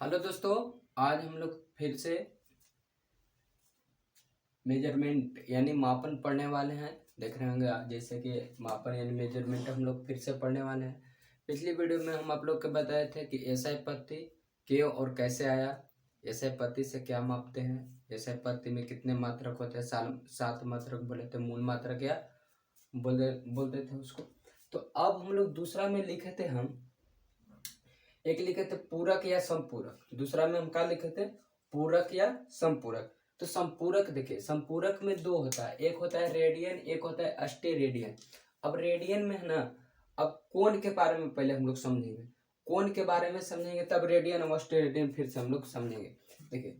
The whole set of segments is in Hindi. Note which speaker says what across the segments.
Speaker 1: हेलो दोस्तों। आज हम लोग फिर से मेजरमेंट यानी मापन पढ़ने वाले हैं। देख रहे होंगे जैसे कि मापन यानी मेजरमेंट हम लोग फिर से पढ़ने वाले हैं। पिछली वीडियो में हम आप लोग को बताए थे कि एसआई पत्ती क्यों और कैसे आया, एसआई पत्ती से क्या मापते हैं, एसआई पत्ती में कितने मात्रक होते हैं, सात मात्रक बोले थे, मूल मात्रक या बोलते थे उसको। तो अब हम लोग दूसरा में लिखे थे, हम एक लिखे थे पूरक या संपूरक, दूसरा में हम क्या लिखे थे, पूरक या संपूरक। तो संपूरक देखिए, संपूरक में दो होता है, एक होता है रेडियन, एक होता है अस्टेरेडियन। अब रेडियन में है ना, अब कोण के बारे में पहले हम लोग समझेंगे, कोण के बारे में समझेंगे तब रेडियन और अस्टेरेडियन फिर से हम लोग समझेंगे। देखिए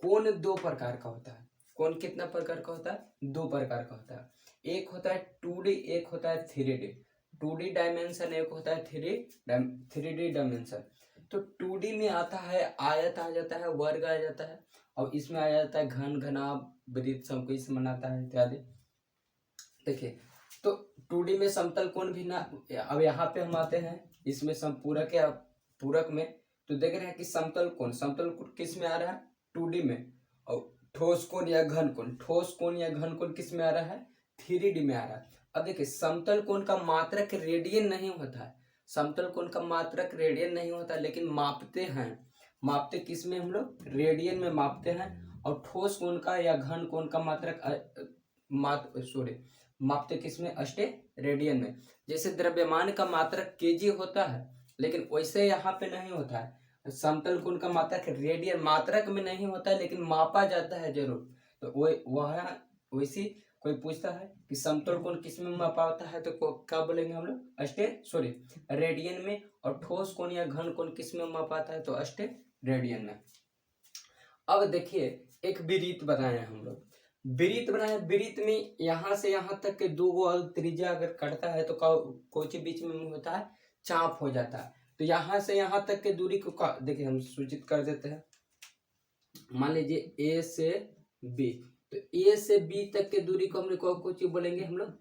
Speaker 1: कोण दो प्रकार का होता है। कोण कितना प्रकार का होता है? दो प्रकार का होता है। एक होता है 2D, एक होता है 3D। 2D डायमेंशन, एक होता है 3D डायमेंशन। तो 2D में आता है आयत आ जाता है, वर्ग आ जाता है, और इसमें आ जाता है घन, घनाभ, वृत्त, समकोण बनाता है इत्यादि। देखिए तो 2D में समतल कोण भी ना। अब यहाँ पे हम आते हैं इसमें संपूरक या पूरक में। तो देख रहे हैं कि समतल कोण किस में आ रहा है? 2D में। और ठोस कोण या घन कोण, ठोस कोण या घन कोण किस में आ रहा है? 3D में आ रहा है। अब देखिए समतल कोण का मात्रक रेडियन नहीं होता है, समतल कोण का मात्रक रेडियन नहीं होता, लेकिन मापते हैं, मापते किस में हम लोग? रेडियन में मापते हैं। और ठोस कोण का या घन कोण का मापते किस में? रेडियन में। जैसे द्रव्यमान का मात्रक केजी होता है, लेकिन वैसे यहाँ पे नहीं होता है। समतल कोण का मात्रक रेडियन मात्रक में नहीं होता है, लेकिन मापा जाता है जरूर। तो वह वैसी कोई पूछता है कि समतल कोण किस में मापा होता है, तो क्या बोलेंगे हम लोग? रेडियन में। और ठोस कोण या घन कोण किस में मापा आता है? तो रेडियन में। अब देखिए एक वृत्त बनाए हैं हम लोग, वृत्त बनाए, वृत्त में यहाँ से यहाँ तक के दो गो त्रिज्या अगर कटता है तो कोई बीच में होता है, चाप हो जाता है। तो यहाँ से यहाँ तक के दूरी को देखिए हम सूचित कर देते हैं। मान लीजिए ए से बी, तो ए से बी तक के दूरी को हम लोग कोई बोलेंगे, हम लोग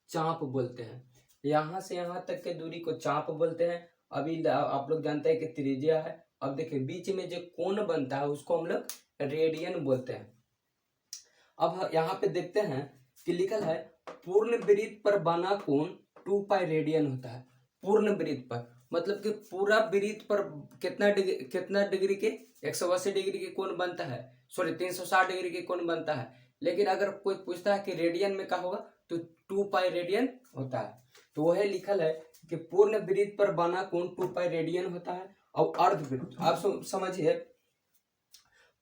Speaker 1: चाप बोलते हैं। यहाँ से यहाँ तक के दूरी को चाप बोलते हैं। अभी आप लोग जानते हैं कि त्रिज्या है। अब देखिए बीच में जो कोण बनता है उसको हम लोग रेडियन बोलते हैं। अब यहाँ पे देखते हैं कि लिखल है पूर्ण वृत्त पर बना कोण 2π रेडियन होता है। पूर्ण वृत्त पर मतलब कि पूरा वृत्त पर कितना डिग्री के? 180 डिग्री के कोण बनता है, सॉरी 360 डिग्री के कोण बनता है। लेकिन अगर कोई पूछता है कि रेडियन में क्या होगा, तो 2π रेडियन होता है। तो वह लिखल है कि पूर्ण वृत्त पर बना कोण 2π रेडियन होता है। और अर्धवृत्त आप समझिए,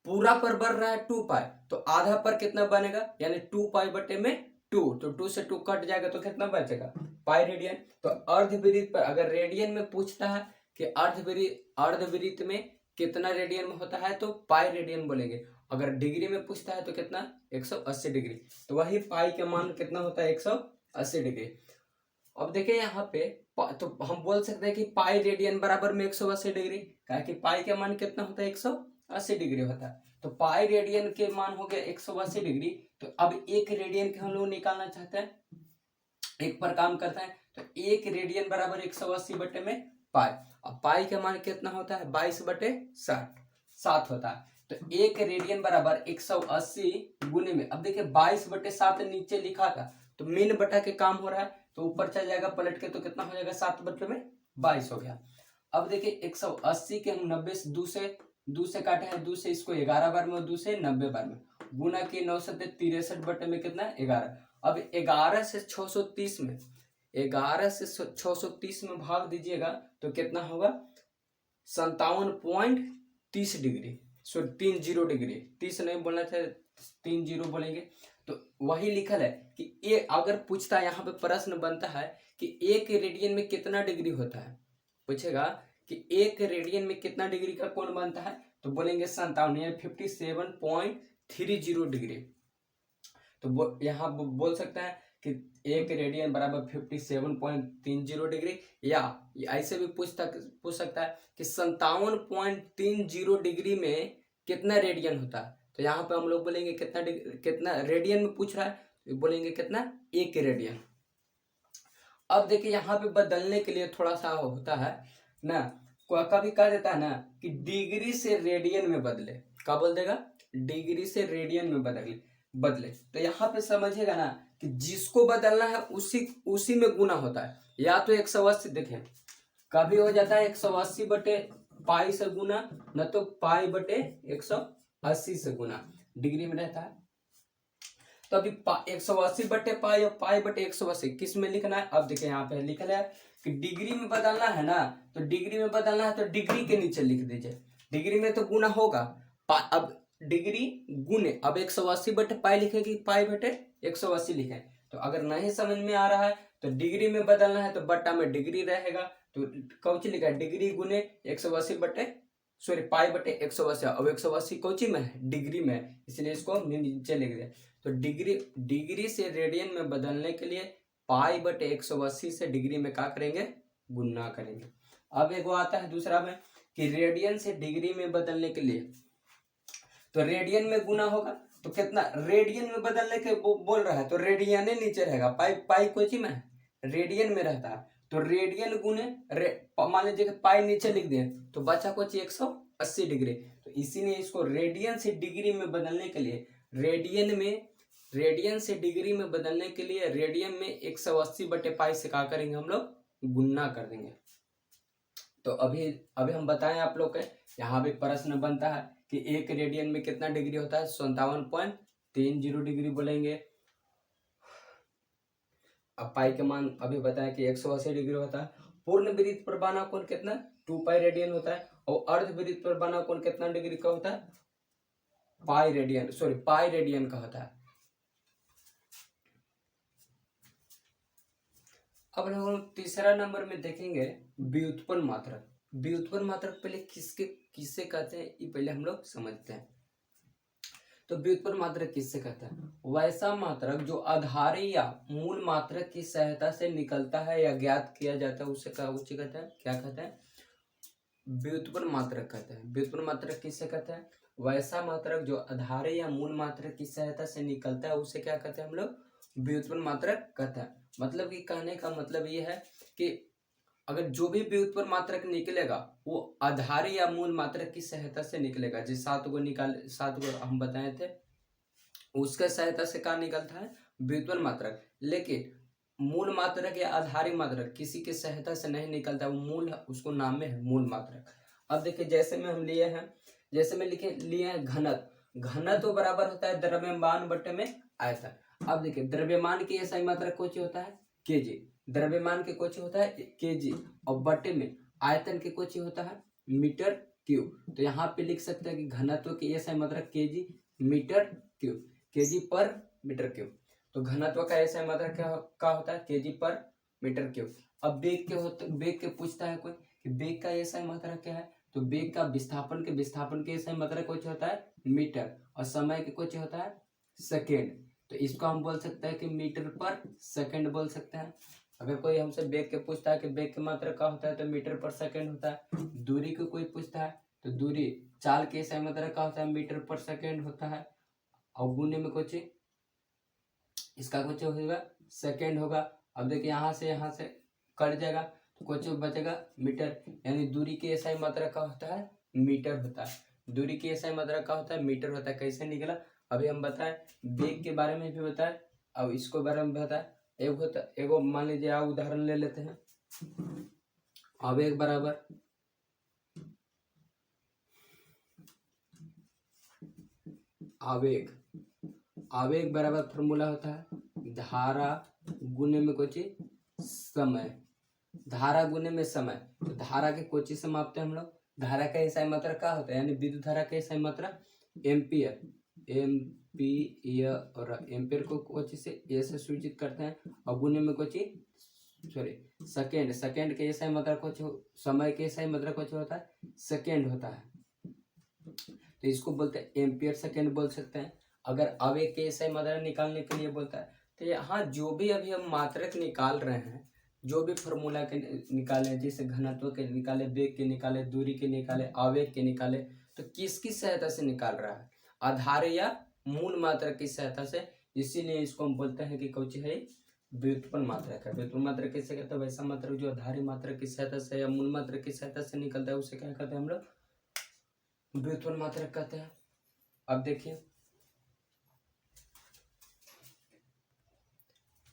Speaker 1: पूरा पर बढ़ रहा है 2π, तो आधा पर कितना बनेगा? यानी 2π बटे में 2, तो 2 से 2 कट जाएगा तो कितना बचेगा? Pi radian. तो अर्धवृत्त पर अगर रेडियन में पूछता है कि अर्धवृत्त में कितना रेडियन में होता है, तो पाई रेडियन बोलेंगे। अगर डिग्री में पूछता है तो कितना? 180 डिग्री। तो वही पाई का मान कितना होता है? 180 डिग्री। अब देखिए यहाँ पे तो हम बोल सकते हैं कि पाई रेडियन बराबर में 180 डिग्री, क्या कि पाई का मान कितना होता है? 180 डिग्री होता है। तो पाई रेडियन के मान हो गया 180 डिग्री। तो अब एक रेडियन के हम लोग निकालना चाहते हैं, एक पर काम करते हैं। तो एक रेडियन बराबर 180 बटे में पाई। अब पाई का मान कितना होता है? 22 बटे 7 होता है। तो एक रेडियन बराबर 180 गुने में, अब देखिए 22 बटे 7 नीचे लिखा था, तो मीन बटा के काम हो रहा है, तो ऊपर चल जाएगा पलट के, तो कितना हो जाएगा? 7 बटे में 22 हो गया। अब देखिए 180 के हम 90 से 2 से काटे हैं, 2 से इसको 11 बार में और 2 से 90 बार में गुना के 9 से 63 बटे में कितना? 11। अब 11 से 630 में, 11 से 630 में भाग दीजिएगा तो कितना होगा? 57.30 डिग्री, सो 30 डिग्री, 30 नहीं बोलना चाहिए, 30 बोलेंगे। तो वही लिखल है कि ये अगर पूछता है, यहाँ पे प्रश्न बनता है कि एक रेडियन में कितना डिग्री होता है, पूछेगा कि एक रेडियन में कितना डिग्री का कोण बनता है, तो बोलेंगे 57 यानी 57.30 डिग्री। तो यहाँ बोल सकते हैं कि एक रेडियन बराबर 57.30 डिग्री, या ऐसे भी पूछ सकता है कि 57.30 डिग्री में कितना रेडियन होता है। तो यहाँ पे हम लोग बोलेंगे कितना रेडियन में पूछ रहा है, तो बोलेंगे कितना? एक रेडियन। अब देखिए यहाँ पे बदलने के लिए थोड़ा सा होता है ना, कभी कहा देता है ना कि डिग्री से रेडियन में बदले, क्या बोल देगा, डिग्री से रेडियन में बदले। तो यहाँ पे समझिएगा ना कि जिसको बदलना है उसी में गुना होता है। या तो 180 देखें, कभी हो जाता है 180 बटे पाई से गुना, न तो पाई बटे 180 से गुना डिग्री में रहता है। तो अभी 180 बटे पाई और पाई बटे 180 किस में लिखना है, अब देखिए यहाँ पे लिखा है कि डिग्री में बदलना है ना, तो डिग्री में बदलना है तो डिग्री के नीचे लिख दीजिए, डिग्री में तो गुना होगा। अब डिग्री गुने, अब 180 बटे पाई लिखे कि पाई बटे 180 लिखे। तो अगर नहीं समझ में आ रहा है तो डिग्री में बदलना है तो बट्टा में डिग्री रहेगा, तो कौची लिखा है, डिग्री गुने 180 बटे सॉरी पाई बटे 180। अब 180 कौची में है, डिग्री में, इसलिए इसको नीचे लिख दिया। तो डिग्री से रेडियन में बदलने के लिए पाई बटे 180 से डिग्री में क्या करेंगे, गुना करेंगे। अब एक आता है दूसरा में कि रेडियन से डिग्री में बदलने के लिए, तो रेडियन में गुना होगा तो कितना, रेडियन में बदलने के बोल रहा है तो रेडियन नीचे रहेगा, पाई कोची में रेडियन में रहता है, तो रेडियन गुने मान लीजिए पाई नीचे लिख दिए तो बचा कोची 180 डिग्री। तो इसीलिए इसको रेडियन से डिग्री में बदलने के लिए, रेडियन से डिग्री में बदलने के लिए रेडियन में 180 बटे पाई से क्या करेंगे हम लोग, गुना कर देंगे। तो अभी हम बताएं आप लोग के, यहाँ भी प्रश्न बनता है कि एक रेडियन में कितना डिग्री होता है, 57.30 डिग्री बोलेंगे। अब पाई के मान अभी बताएं कि 180 डिग्री होता है। पूर्ण वृत्त पर बना कोण कितना, 2 पाई रेडियन होता है। और अर्ध वृत्त पर बना कोण कितना डिग्री का होता है, पाई रेडियन का होता है। अब हम लोग तीसरा नंबर में देखेंगे व्युत्पन्न मात्रक। व्युत्पन्न मात्रक पहले किससे कहते हैं ये पहले हम लोग समझते हैं। तो व्युत्पन्न मात्रक किससे कहते हैं, वैसा मात्रक जो आधारी या मूल मात्रक की सहायता से निकलता है या ज्ञात किया जाता है उसे कहते हैं, क्या कहते हैं, व्युत्पन्न मात्रक कहते हैं। व्युत्पन्न मात्रक किससे कहते हैं, वैसा मात्रक जो आधारी या मूल मात्रक की सहायता से निकलता है उसे क्या कहते हैं हम लोग, व्युत्पन्न मात्रक कहते हैं। मतलब कि कहने का मतलब ये है कि अगर जो भी व्युत्पन्न मात्रक निकलेगा वो आधारी या मूल मात्रक की सहायता से निकलेगा। जिस 7 गो हम बताए थे उसके सहायता से क्या निकलता है, व्युत्पन्न मात्रक। लेकिन मूल मात्रक या आधारी मात्रक किसी की सहायता से नहीं निकलता, वो मूल है, उसको नाम में है मूल मात्रक। अब देखिए जैसे में हम लिए हैं, जैसे में लिए हैं घनत्व तो बराबर होता है द्रव्यमान बटे में आयतन। अब देखिए द्रव्यमान की ऐसा मात्रक कौन होता है, केजी, द्रव्यमान के कोची होता है केजी, और बटे में आयतन के कोची होता है मीटर क्यूब। तो यहाँ पे लिख सकते हैं कि घनत्व की ऐसा मात्रक केजी मीटर क्यूब, केजी पर मीटर क्यूब। तो घनत्व का ऐसा मात्रक क्या होता है, केजी पर मीटर क्यूब। अब वेग के पूछता है कोई कि वेग का ऐसा मात्रक क्या है, तो वेग का विस्थापन के ऐसा मात्रक कुछ होता है मीटर, और समय के कुछ होता है सेकेंड। तो इसको हम बोल सकते हैं कि मीटर पर सेकेंड बोल सकते हैं। अगर कोई हमसे वेग के पूछता है कि वेग की मात्रा क्या होता है तो मीटर पर सेकेंड होता है। दूरी को कोई पूछता है तो दूरी चाल के ऐसा मात्रा क्या होता है, मीटर पर सेकेंड होता है। और गुने में कुछ इसका कुछ होगा सेकेंड होगा। अब देखिए यहाँ से कट जाएगा तो कुछ बचेगा मीटर, यानी दूरी की ऐसा मात्रा का होता है मीटर होता है। दूरी की ऐसा मात्रा का होता है मीटर होता है। कैसे निकला अभी हम बताएं, वेग के बारे में भी बताएं, अब इसको बारे में बताएं। एगो मान लीजिए आप उदाहरण ले लेते हैं, आवेग बराबर आवेग बराबर फॉर्मूला होता है धारा गुने में कुछ समय, धारा गुने में समय। तो धारा के कोची से मापते हैं हम लोग, धारा का ऐसा मात्रा क्या होता है, यानी विद्युत धारा का ऐसा मात्रा एम्पियर, और एम्पियर को कोची से ए से सूचित करते हैं, और गुने में कोची सेकेंड के ऐसा मात्रा कुछ, समय के ऐसा मात्रा कुछ होता है सेकेंड होता है। तो इसको बोलते हैं एम्पियर सेकेंड बोल सकते हैं। अगर आवेग के ऐसा मात्रा निकालने के लिए बोलता है तो यहाँ जो भी अभी हम मात्रक निकाल रहे हैं, जो भी फॉर्मूला के निकाले, जैसे घनत्व के निकाले, वेग के निकाले, दूरी के निकाले, आवेग के निकाले, तो किसकी सहायता से निकाल रहा है, आधार या मूल मात्रक की सहायता से। इसीलिए इसको हम बोलते हैं कि कौन है व्युत्पन्न मात्रक है। व्युत्पन्न मात्रक किसे कहते हैं? वैसा मात्रक जो आधारी मात्रक की सहायता से या मूल मात्रक की सहायता से निकलता है उसे क्या कहते हैं हम लोग? व्युत्पन्न मात्रक कहते हैं। अब देखिए,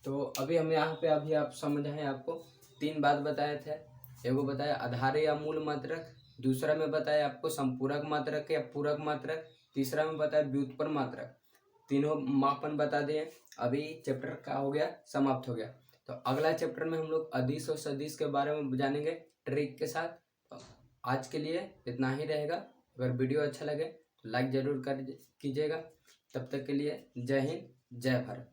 Speaker 1: तो अभी हम यहाँ पे अभी आप समझाएं, आपको 3 बात बताए थे। एगो बताया आधारी या मूल मात्रक, दूसरा में बताया आपको संपूरक मात्रक या पूरक मात्रक, तीसरा में बताया व्युत्पन्न मात्रक। तीनों मापन बता दिए। अभी चैप्टर का हो गया, समाप्त हो गया। तो अगला चैप्टर में हम लोग अदिश और सदिश के बारे में जानेंगे ट्रिक के साथ। तो आज के लिए इतना ही रहेगा। अगर वीडियो अच्छा लगे तो लाइक जरूर कर कीजिएगा। तब तक के लिए जय हिंद, जय भारत।